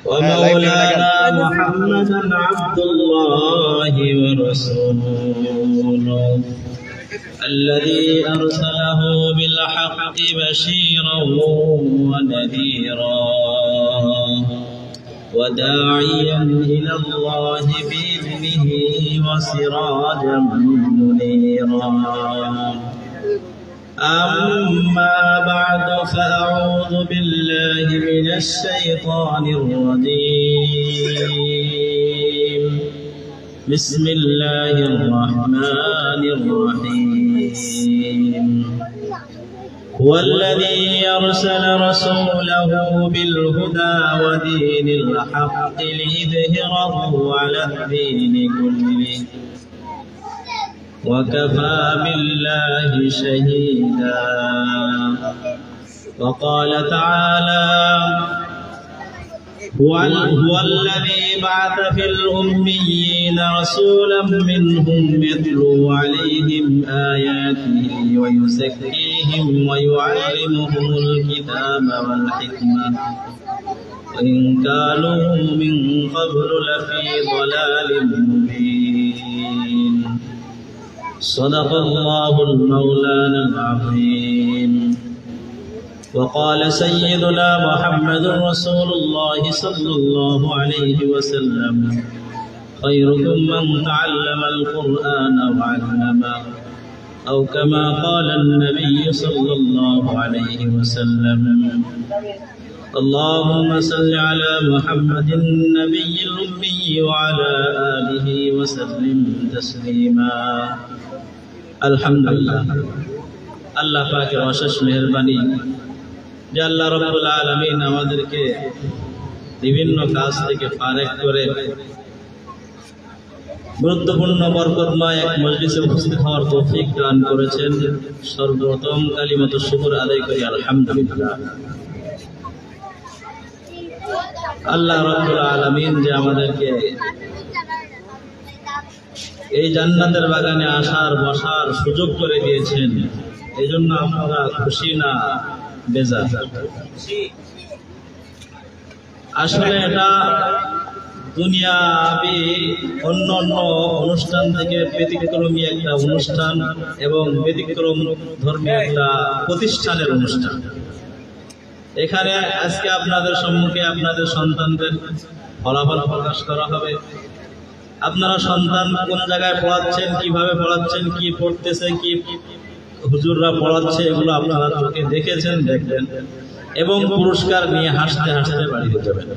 ومولانا محمدا عبد الله ورسوله الذي أرسله بالحق بشيرا ونذيرا وداعيا إلى الله بإذنه وسراجا منيرا أما بعد فأعوذ بالله من الشيطان الرجيم بسم الله الرحمن الرحيم هو الذي أرسل رسوله بالهدى ودين الحق ليظهره على الدين كله وكفى بالله شهيدا وقال تعالى هو الذي بعث في الأميين رسولا منهم يتلو عليهم آياته ويزكيهم ويعلمهم الكتاب والحكمة وإن كانوا من قبل لفي ضلال مبين صدق الله المولانا العظيم وقال سيدنا محمد رسول الله صلى الله عليه وسلم خيركم من تعلم القرآن وعلمه أو كما قال النبي صلى الله عليه وسلم اللهم صل على محمد النبي الأمي وعلى آله وسلم تسليما الحمد لله আল্লাহ পাকের অশেষ মেহেরবানি যে আল্লাহ রাব্বুল আলামিন আমাদেরকে বিভিন্ন কাজ থেকে ফারেক করে গুরুত্বপূর্ণ বরকতময় এক মজলিসে উপস্থিত হওয়ার তৌফিক দান করেছেন। সর্বপ্রথম কালিমাত শুকর আদায় করি আলহামদুলিল্লাহ। আল্লাহ রাব্বুল আলামিন যে আমাদেরকে এই জান্নাতের বাগানে আসার বসার সুযোগ করে দিয়েছেন, এই জন্য আমরা খুশি না বেজার? আসলে এটা দুনিয়াবি অন্য অন্য অনুষ্ঠান থেকে ব্যতিক্রমী একটা অনুষ্ঠান এবং ব্যতিক্রম ধর্মী একটা প্রতিষ্ঠানের অনুষ্ঠান। এখানে আজকে আপনাদের সম্মুখে আপনাদের সন্তানদের ফলাফল প্রকাশ করা হবে। আপনারা সন্তান কোন জায়গায় পড়াচ্ছেন, কিভাবে পড়াচ্ছেন, কি পড়তেছে, কি হুজুররা পড়াচ্ছে, এগুলো আপনারা চোখে দেখেছেন, দেখবেন এবং পুরস্কার নিয়ে হাসতে হাসতে বাড়িতে যাবেন।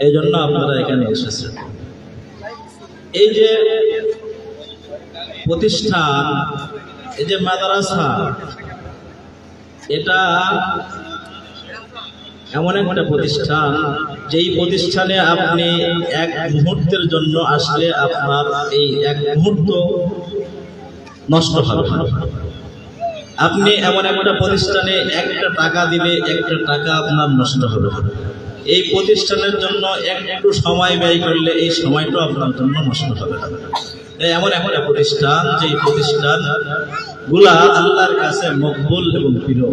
এই জন্য আপনারা এখানে এসেছেন। এই যে প্রতিষ্ঠান, এই যে মাদ্রাসা, এটা এমন একটা প্রতিষ্ঠান যেই প্রতিষ্ঠানে আপনি এক মুহূর্তের জন্য আসলে আপনার এই এক মুহূর্ত নষ্ট হবে। আপনি এমন একটা প্রতিষ্ঠানে একটা টাকা দিলে একটা টাকা আপনার নষ্ট হবে। এই প্রতিষ্ঠানের জন্য একটু সময় ব্যয় করলে এই সময়টা আপনার জন্য নষ্ট হবে। এমন একটা প্রতিষ্ঠান যেই প্রতিষ্ঠান গুলা আল্লাহর কাছে মকবুল এবং প্রিয়,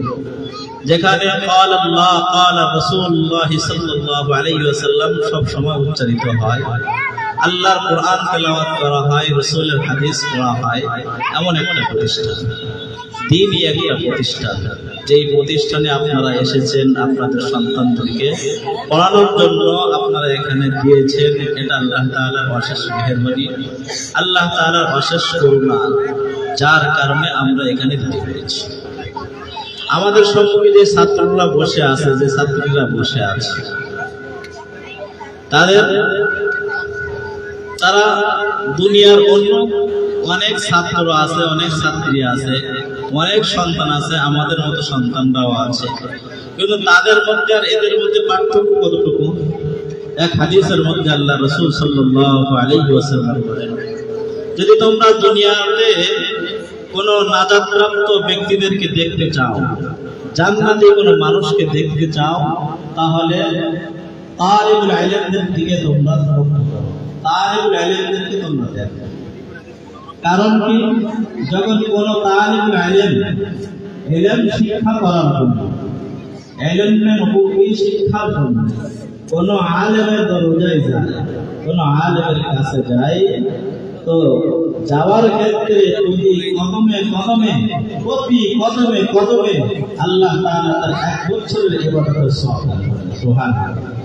যেখানে ক্বাল আল্লাহ ক্বাল রাসূলুল্লাহ সাল্লাল্লাহু আলাইহি ওয়াসাল্লাম সব সময় উচ্চারিত হয়, আল্লাহর কোরআন তেলাওয়াত করা হয়, রাসূলের হাদিস পড়া হয়, এমন একটা প্রতিষ্ঠান, দ্বীনি একটা প্রতিষ্ঠান। যেই প্রতিষ্ঠানে আপনারা এসেছেন আপনাদের সন্তানদেরকে পড়ানোর জন্য, আপনারা এখানে দিয়েছেন, এটা আল্লাহ তাআলার অশেষ মেহেরবানি, আল্লাহ তাআলার অশেষ করুণা, যার কারণে আমরা এখানে দিতে পেরেছি। আমাদের সম্মুখে যে ছাত্ররা বসে আছে, যে ছাত্রীরা বসে আছে, তারা দুনিয়ার অন্য অনেক ছাত্র আছে, অনেক ছাত্রী আছে, অনেক সন্তান আছে, আমাদের মতো সন্তানরাও আছে, কিন্তু তাদের মধ্যে আর এদের মধ্যে পার্থক্য কতটুকু? এক হাদিসের মধ্যে আল্লাহ রাসূল সাল্লাল্লাহু আলাইহি ওয়াসাল্লাম বলেন, যদি তোমরা দুনিয়াতে কোনো নাজাতপ্রাপ্ত ব্যক্তিদেরকে দেখতে চাও, জান্নাতে কোনো মানুষকে দেখতে চাও, তাহলে তালিবুল ইলমদের দিকে তোমরা লক্ষ্য করো, তালিবুল ইলমদেরকে তোমরা দেখো। কারণ কি? যখন কোনো তালিবুল ইলম শিক্ষা করার জন্য, ইলমের হুকুম শিক্ষার জন্য কোনো আলেমের দরজায় যায়, কোনো আলেমের কাছে যায়, তো যাওয়ার ক্ষেত্রে যদি কদমে কদমে প্রতি কদমে কদমে আল্লাহ তাআলা তার 1 বছরের ইবাদতের সওয়াব দান করেন। সুবহানাল্লাহ।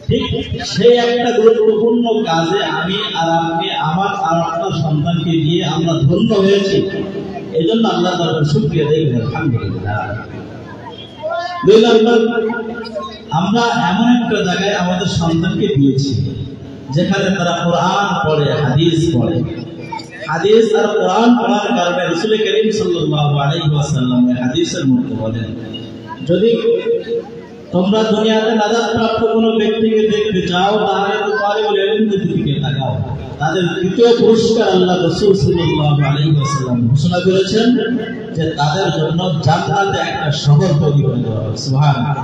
ঠিক সেই একটা গুরুত্বপূর্ণ কাজে আমি আর আপনি আমার আর আপনার সন্তানকে দিয়ে আমরা ধন্য হয়েছি, এই জন্য আল্লাহ তাআলার শুকরিয়া দেই, আলহামদুলিল্লাহ। 2 নম্বর, আমরা এমন একটা জায়গায় আমাদের সন্তানকে দিয়েছি যেখানে তারা কোরআন পড়ে, হাদিস পড়ে। হাদিস আর কোরআন পড়ার কারণে রাসূল করিম সাল্লাল্লাহু আলাইহি ওয়াসাল্লাম হাদিসের মধ্যে বলেন, যদি তোমরা দুনিয়াতে নাজাত প্রাপ্ত কোনো ব্যক্তিকে দেখতে চাও তাহলে তালিবুল ইলমদের দিকে তাকাও। তাদের দ্বিতীয় পুরস্কার আল্লাহ রাসূল সাল্লাল্লাহু আলাইহি ওয়াসাল্লাম ঘোষণা করেছেন যে তাদের জন্য জান্নাতে একটা শহর তৈরি করে দেওয়া হবে। সুবহানাল্লাহ।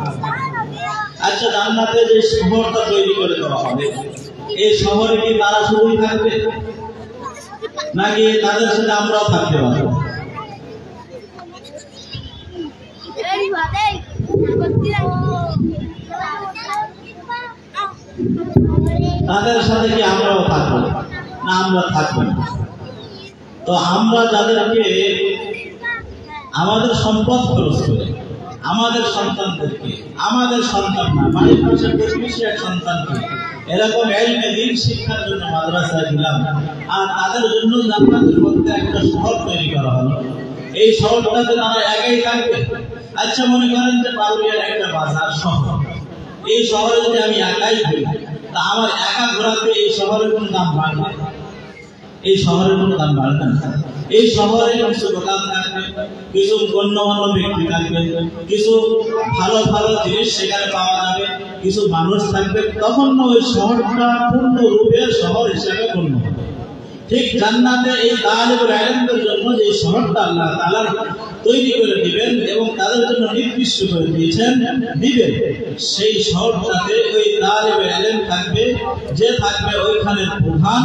আচ্ছা, জান্নাতে যে শহরটা তৈরি করে দেওয়া হবে, এই শহরে কি তারা শুধুই থাকবে নাকি তাদের সাথে আমরাও থাকতে পারবো? তাদের সাথে কি আমরাও থাকবো না আমরা থাকবো না? তো আমরা যাদেরকে আমাদের সম্পদ খরচ করে আমাদের সন্তানদেরকে, আমাদের সন্তান না বাড়ির পাশে প্রতিবেশী এক সন্তানকে এরকম ইলমে দ্বীন শিক্ষার জন্য মাদ্রাসায় দিলাম, আর তাদের জন্য জান্নাতের মধ্যে একটা শহর তৈরি করা হলো, এই শহরটাতে তারা একাই থাকবে। আচ্ছা, মনে করেন যে পারুলিয়ার একটা বাজার শহর, এই শহরে যদি আমি একাই ঘুরি, তা আমার একা ঘোরাতে এই শহরের কোনো দাম বাড়বে? এই শহরের কোনো দাম বাড়বে না। এই শহরে কিছু দোকান থাকবে, কিছু গণ্যমান্য ব্যক্তি থাকবে, কিছু ভালো ভালো জিনিস সেখানে পাওয়া যাবে, কিছু মানুষ থাকবে, তখন ওই শহরটা পূর্ণরূপে শহর হিসেবে গণ্য হবে। ঠিক জান্নাতে এই তালিবুল ইলমদের জন্য যে শহরটা আল্লাহ তাআলা তৈরি করে দিবেন এবং তাদের জন্য নির্দিষ্ট করে দিয়েছেন দিবেন, সেই শহরটাতে ওই তালিবুল ইলম থাকবে, যে থাকবে ওইখানে প্রধান,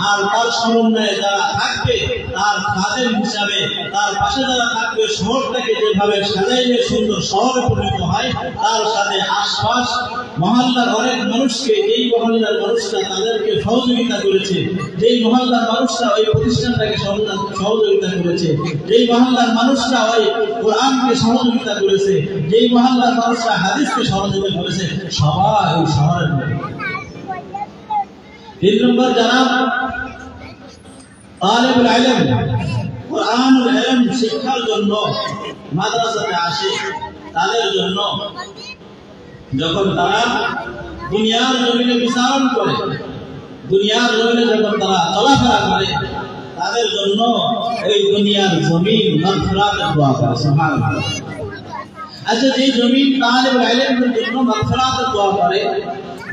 আর তার সমন্বয়ে যারা থাকবে তার খাদেম হিসাবে, তার পাশে যারা থাকবে, শহরটাকে যেভাবে সাজাইলে সুন্দর শহরে পরিণত হয়, তার সাথে আশপাশ মহল্লার অনেক মানুষকে, এই মহল্লার মানুষরা তাদেরকে সহযোগিতা করেছে, যেই মহল্লার মানুষরা ওই প্রতিষ্ঠানটাকে সহযোগিতা করেছে, যেই মহল্লার মানুষরা ওই কোরআনকে সহযোগিতা করেছে, যেই মহল্লার মানুষরা হাদিসকে সহযোগিতা করেছে, সবাই ওই শহরের মধ্যে। 3 নম্বর, যারা তালিবুল ইলম কোরআনুল ইলম শিক্ষার জন্য মাদ্রাসাতে আসে, তাদের জন্য যখন তারা দুনিয়ার জমিনে বিচরণ করে, দুনিয়ার জমিনে যখন তারা চলাফেরা করে, তাদের জন্য এই দুনিয়ার জমিন মাগফিরাতের দোয়া করে। সুবহানাল্লাহ। আচ্ছা, যে জমিন তালিবুল ইলমের জন্য মাগফিরাতের দোয়া করে,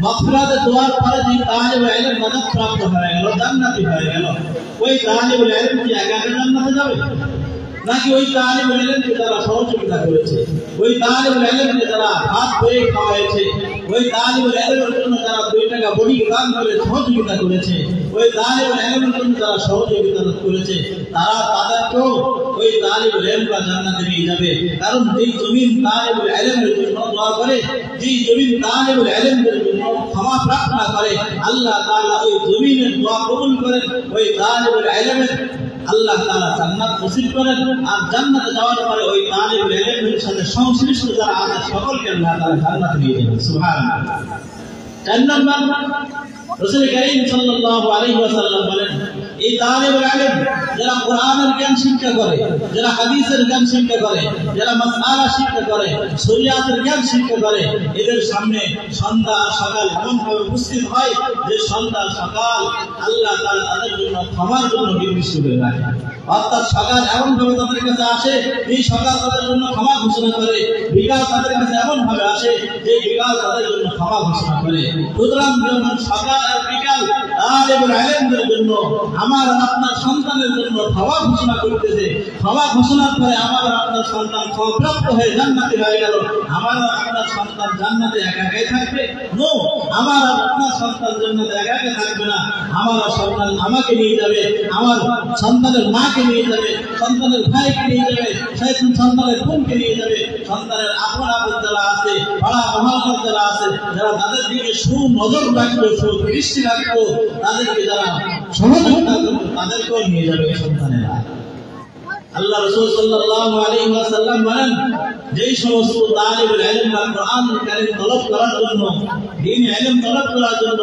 মাগফিরাতের দোয়ার পরে যে তালিবুল ইলম নাজাত প্রাপ্ত হয়ে গেল, জান্নাতি হয়ে গেল, ওই তালিবুল ইলম কি একা একা জান্নাতে যাবে নাকি ওই তালিবুল ইলমকে যারা সহযোগিতা করেছে, ওই তালিবুল ইলমকে যারা হাত ধরে খাওয়াইছে, ওই তালিবুল ইলমের জন্য যারা 2 টাকা বড়ি দান করে সহযোগিতা করেছে, ওই তালিবুল ইলমের জন্য যারা সহযোগিতা করেছে, তারা তাদেরকেও ওই তালিবুল ইলমরা জান্নাতে নিয়ে যাবে। কারণ যেই জমিন তালিবুল ইলমের জন্য দোয়া করে, যেই জমিন তালিবুল ইলমদের জন্য ক্ষমা প্রার্থনা করে, আল্লাহ তাআলা ওই জমিনের দোয়া কবুল করেন, ওই তালিবুল ইলমের আল্লাহ তাআলা জান্নাত নসিব করেন। আর জান্নাতে যাওয়ার পরে ওই তালিবুল ইলমের সাথে সংশ্লিষ্ট যারা আছে সকলকে আল্লাহ তাআলা জান্নাতে নিয়ে যাবেন। সুবহানাল্লাহ। 4 নম্বর, রাসূল করিম সাল্লাল্লাহু আলাইহি ওয়াসাল্লাম বলেন, এই তালিবুল ইলম যারা কোরআনের জ্ঞান শিক্ষা করে, যারা হাদিসের জ্ঞান শিক্ষা করে, যারা মাসআলা শিক্ষা করে, শরীয়তের জ্ঞান শিক্ষা করে, এদের সামনে সন্ধ্যা সকাল এমনভাবে উপস্থিত হয় যে সন্ধ্যা সকাল আল্লাহ তাআলা তাদের জন্য ক্ষমার জন্য নির্দিষ্ট করে রাখেন। অর্থাৎ সকাল এমনভাবে তাদের কাছে আসে, এই সকাল তাদের জন্য ক্ষমা ঘোষণা করে, বিকাল তাদের কাছে এমনভাবে আসে যে বিকাল তাদের জন্য ক্ষমা ঘোষণা করে। সুতরাং যখন সকাল আর বিকাল তালিবুল ইলমদের জন্য, আমার আপনার সন্তানের জন্য ক্ষমা ঘোষণা করতেছে, ক্ষমা ঘোষণার পরে আমার আপনার সন্তান ক্ষমাপ্রাপ্ত হয়ে জান্নাতি হয়ে গেল, আমার আপনার সন্তান জান্নাতে একা একাই থাকবে? নো, আমার আপনার সন্তান জন্য জায়গাকে থাকবে না, আমার সন্তান আমাকে নিয়ে যাবে, আমার সন্তানের মাকে নিয়ে যাবে, সন্তানের ভাইকে নিয়ে যাবে, সন্তানের বোনকে নিয়ে যাবে, সন্তানের আপন আপন যারা আছে, পাড়া মহল্লার যারা আছে, যারা তাদের দিকে সুনজর রাখবে, সুদৃষ্টি রাখবে, তাদেরকে যারা সহযোগিতা করবে, তাদেরকেও নিয়ে যাবে সন্তানেরা। আল্লাহ রাসূল সাল্লাল্লাহু আলাইহি ওয়াসাল্লাম বলেন, যেই সমস্ত তালিবুল ইলম কোরআনুল কারীম তলব করার জন্য, দ্বীন ইলম তলব করার জন্য,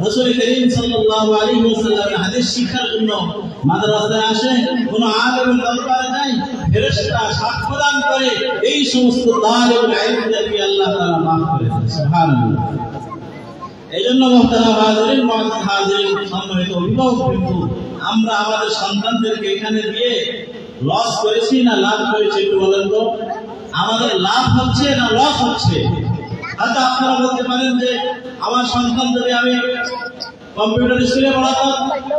রাসূল করিম সাল্লাল্লাহু আলাইহি ওয়াসাল্লামের হাদিস শিক্ষার জন্য মাদ্রাসায় আসে, কোন আলেমের দরবারে যায়, ফেরেশতা সাক্ষ্য প্রদান করে এই সমস্ত তালিবুল ইলমদেরকে আল্লাহ তাআলা মাফ করে দেন। সুবহানাল্লাহ। এইজন্য মুহতারাম হাজিরিন, মুআজ্জাজ হাজিরিন, সম্মানিত অভিভাবক, কিন্তু আমরা আমাদের সন্তানদেরকে এখানে দিয়ে লস করেছি না লাভ করেছি একটু বলেন তো? আমাদের লাভ হচ্ছে না লস হচ্ছে? হয়তো আপনারা বলতে পারেন যে আমার সন্তান যদি আমি কম্পিউটার স্কুলে পড়াতাম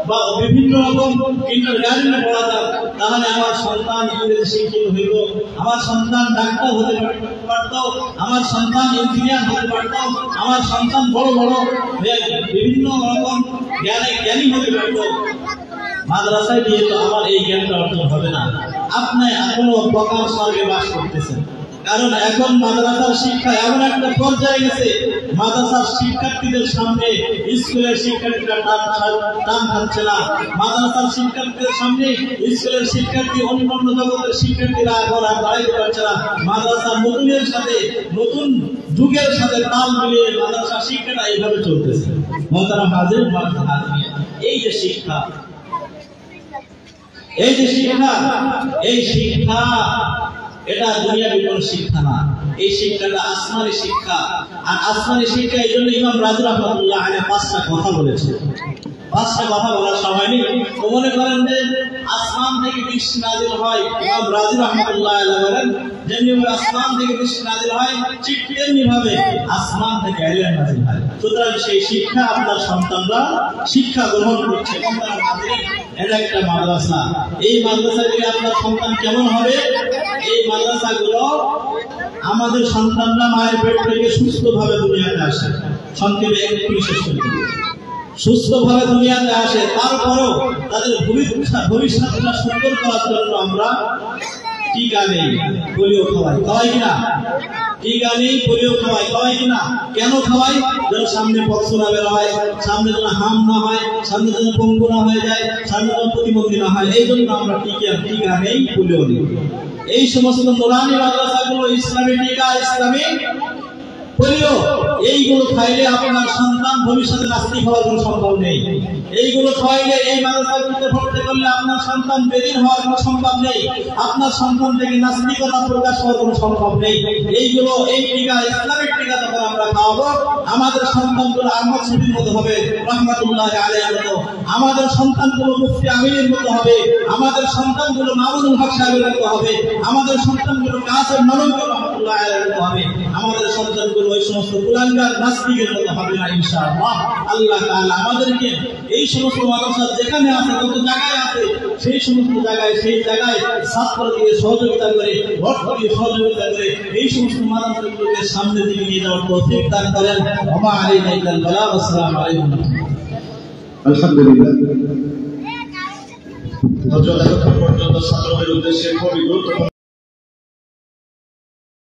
বা বিভিন্ন রকম কিন্ডারগার্টেনে পড়াতাম, তাহলে আমার সন্তান ইংরেজি শিক্ষিত হইত, আমার সন্তান ডাক্তার হতে পারত, আমার সন্তান ইঞ্জিনিয়ার হতে পারত, আমার সন্তান বড় বড় বিভিন্ন রকম জ্ঞানী হতে পারত। মাদ্রাসায় গিয়ে তো আমার এই জ্ঞানটা অর্জন হবে না। আপনি এখনো বকার স্বর্গে বাস করতেছেন, কারণ এখন মাদ্রাসার শিক্ষা এমন একটা পর্যায়ে গেছে, মাদ্রাসার শিক্ষার্থীদের সামনে স্কুলের শিক্ষার্থীরা টান খাচ্ছে না, মাদ্রাসার শিক্ষার্থীদের সামনে স্কুলের শিক্ষার্থী অন্যান্য জগতের শিক্ষার্থীরা এখন আর দাঁড়াইতে পারছে না। মাদ্রাসার নতুনের সাথে, নতুন যুগের সাথে তাল মিলিয়ে মাদ্রাসা শিক্ষাটা এইভাবে চলতেছে। মুহতারাম হাজির, মুআজ্জাজ হাজিরিন, এই যে শিক্ষা, এই যে শিক্ষা, এই শিক্ষা এটা দুনিয়ার কোনো শিক্ষা না, এই শিক্ষাটা আসমানি শিক্ষা। আর আসমানি শিক্ষা এই জন্য ইমাম রাজী রাহমাতুল্লাহ আলাইহি 5টা কথা বলেছে। 5টা কথা বলার সময় নেই। তো মনে করেন যে আসমান থেকে বৃষ্টি নাযিল হয়, ইমাম রাজী রাহমাতুল্লাহ আলাইহি বলেন যেমনি আসমান থেকে বৃষ্টি নাযিল হয়, ঠিক তেমনি ভাবে আসমান থেকে ইলম নাযিল হয়। সুতরাং সেই শিক্ষা আপনার সন্তানরা শিক্ষা গ্রহণ করছে। এটা একটা মাদ্রাসা। এই মাদ্রাসা থেকে আপনার সন্তান কেমন হবে? এই মাদ্রাসাগুলো আমাদের সন্তানরা মায়ের পেট থেকে সুস্থভাবে দুনিয়াতে আসে। সংক্ষেপে একটু বিশেষ করে সুস্থভাবে দুনিয়াতে আসে, তারপরও তাদের ভবিষ্যৎটা সুন্দর করার জন্য আমরা টিকা নেই, পোলিও খাওয়াই, খাওয়াই কিনা? টিকা নেই, পোলিও খাওয়াই, খাওয়াই কিনা? কেন খাওয়াই? যেন সামনে পক্স না বের হয়, সামনে যেন হাম না হয়, সামনে যেন পঙ্গু না হয়ে যায়, সামনে যেন প্রতিবন্ধী না হয়, এই জন্য আমরা টিকা নেই, পোলিও নেই। এই সমস্ত নুরানি মাদ্রাসাগুলো ইসলামী টিকা, ইসলামী পোলিও, এইগুলো খাইলে আপনার সন্তান ভবিষ্যতে নাস্তিক হওয়ার কোনো সম্ভব নেই। এইগুলো খাইলে, এই মাদ্রাসাগুলোতে ভর্তি করলে আপনার সন্তান বেদিন হওয়ার কোনো সম্ভব নেই, আপনার সন্তান থেকে নাস্তিকতা প্রকাশ হওয়ার কোনো সম্ভব নেই। এইগুলো, এই টিকা, ইসলামিক টিকা যখন আমরা খাওয়াবো, আমাদের সন্তানগুলো আহমদ শফির মতো হবে, রহমাতুল্লাহি আলাইহির মতো, আমাদের সন্তানগুলো মুফতি আমিনের মতো হবে, আমাদের সন্তানগুলো মামুনুল হক সাহেবের মতো হবে, আমাদের সন্তানগুলো কাসেম নলঙ্গি রহমাতুল্লাহি আলাইহির মতো হবে, আমাদের সন্তানগুলো ওই সমস্ত কুলাঙ্গার নাস্তিকের মতো হবে না ইনশাআল্লাহ। আল্লাহ তাআলা আমাদেরকে এই সমস্ত মাদ্রাসা যেখানে আছে, যত জায়গায় আছে, সেই সমস্ত জায়গায়, সেই জায়গায় ছাত্রদের সহযোগিতা করে, অর্থ দিয়ে সহযোগিতা করে এই সমস্ত মাদ্রাসাগুলোকে সামনের দিকে নিয়ে যাওয়ার তৌফিক দান করেন। ওয়া আলাইকুম আসসালাম। আসসালামু আলাইকুম। আলহামদুলিল্লাহ। পর্যন্ত ছাত্রদের উদ্দেশ্যে খুবই গুরুত্বপূর্ণ